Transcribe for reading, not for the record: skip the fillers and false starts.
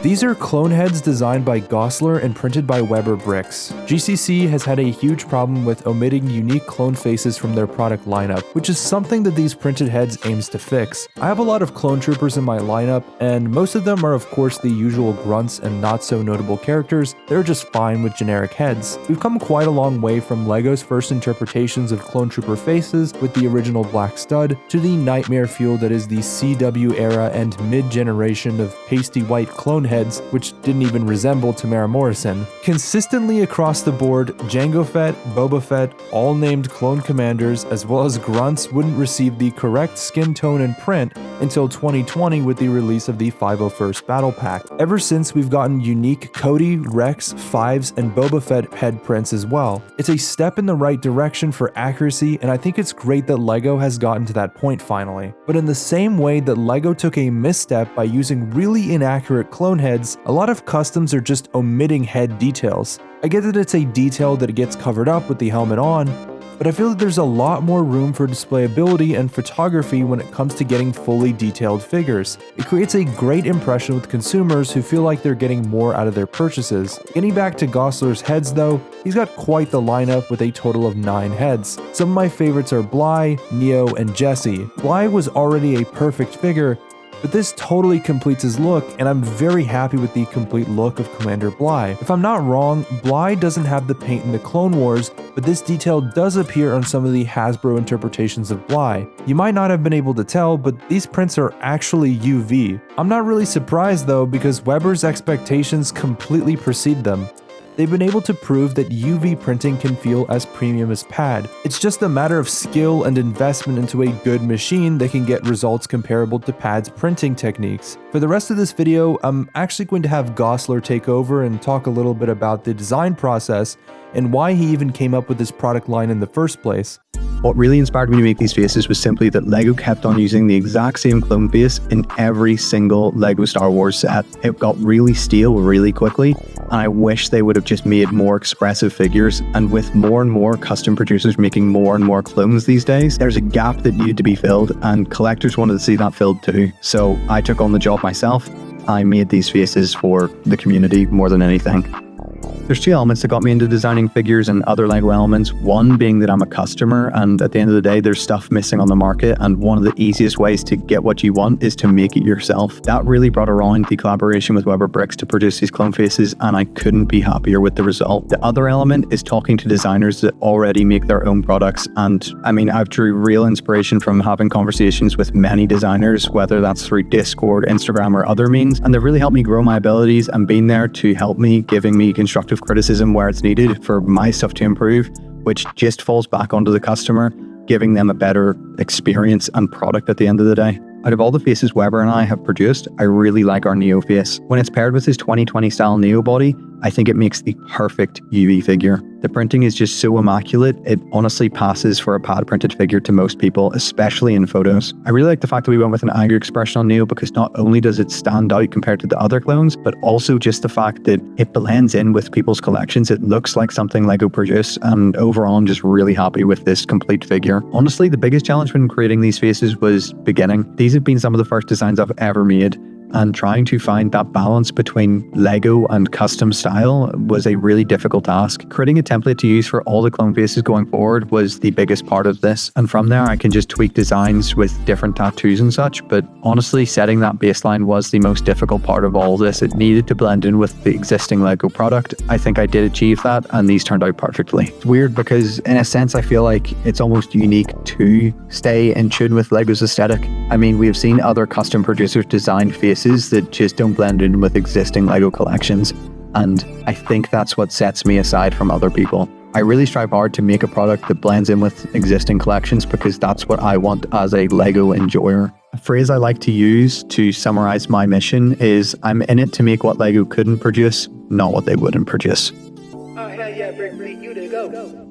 These are clone heads designed by Gosler and printed by Weber Bricks. GCC has had a huge problem with omitting unique clone faces from their product lineup, which is something that these printed heads aims to fix. I have a lot of clone troopers in my lineup, and most of them are of course the usual grunts and not so notable characters. They're just fine with generic heads. We've come quite a long way from LEGO's first interpretations of clone trooper faces with the original Black Stud to the nightmare fuel that is the CW era and mid-generation of pasty white clone heads, which didn't even resemble Tamara Morrison. Consistently across the board, Jango Fett, Boba Fett, all named clone commanders, as well as grunts, wouldn't receive the correct skin tone and print until 2020 with the release of the 501st Battle Pack. Ever since, we've gotten unique Cody, Rex, Fives, and Boba Fett head prints as well. It's a step in the right direction for accuracy, and I think it's great that LEGO has gotten to that point finally. But in the same way that LEGO took a misstep by using really inaccurate clone heads, a lot of customs are just omitting head details. I get that it's a detail that gets covered up with the helmet on, but I feel that there's a lot more room for displayability and photography when it comes to getting fully detailed figures. It creates a great impression with consumers who feel like they're getting more out of their purchases. Getting back to Gosler's heads though, he's got quite the lineup with a total of 9 heads. Some of my favorites are Bly, Neo, and Jesse. Bly was already a perfect figure, but this totally completes his look, and I'm very happy with the complete look of Commander Bly. If I'm not wrong, Bly doesn't have the paint in the Clone Wars, but this detail does appear on some of the Hasbro interpretations of Bly. You might not have been able to tell, but these prints are actually UV. I'm not really surprised though, because Weber's expectations completely precede them. They've been able to prove that UV printing can feel as premium as pad. It's just a matter of skill and investment into a good machine that can get results comparable to pad's printing techniques. For the rest of this video, I'm actually going to have Gosler take over and talk a little bit about the design process and why he even came up with this product line in the first place. What really inspired me to make these faces was simply that LEGO kept on using the exact same clone face in every single LEGO Star Wars set. It got really stale really quickly, and I wish they would have just made more expressive figures. And with more and more custom producers making more and more clones these days, there's a gap that needed to be filled, and collectors wanted to see that filled too. So I took on the job myself. I made these faces for the community more than anything. There's 2 elements that got me into designing figures and other LEGO elements. One being that I'm a customer, and at the end of the day, there's stuff missing on the market, and one of the easiest ways to get what you want is to make it yourself. That really brought around the collaboration with Weber Bricks to produce these clone faces, and I couldn't be happier with the result. The other element is talking to designers that already make their own products, and I mean, I've drew real inspiration from having conversations with many designers, whether that's through Discord, Instagram, or other means, and they've really helped me grow my abilities and been there to help me, giving me constructive criticism where it's needed for my stuff to improve, which just falls back onto the customer, giving them a better experience and product at the end of the day. Out of all the faces Weber and I have produced, I really like our Neo face. When it's paired with his 2020 style Neo body, I think it makes the perfect UV figure. The printing is just so immaculate, it honestly passes for a pad printed figure to most people, especially in photos. I really like the fact that we went with an angry expression on Neo because not only does it stand out compared to the other clones, but also just the fact that it blends in with people's collections. It looks like something LEGO produced, and overall I'm just really happy with this complete figure. Honestly, the biggest challenge when creating these faces was beginning. These have been some of the first designs I've ever made, and trying to find that balance between LEGO and custom style was a really difficult task. Creating a template to use for all the clone faces going forward was the biggest part of this, and from there I can just tweak designs with different tattoos and such, but honestly setting that baseline was the most difficult part of all this. It needed to blend in with the existing LEGO product. I think I did achieve that, and these turned out perfectly. It's weird because in a sense I feel like it's almost unique to stay in tune with LEGO's aesthetic. I mean, we have seen other custom producers design faces that just don't blend in with existing LEGO collections, and I think that's what sets me aside from other people. I really strive hard to make a product that blends in with existing collections because that's what I want as a LEGO enjoyer. A phrase I like to use to summarize my mission is, I'm in it to make what LEGO couldn't produce, not what they wouldn't produce. Oh hell yeah, BrickFleet, you to go.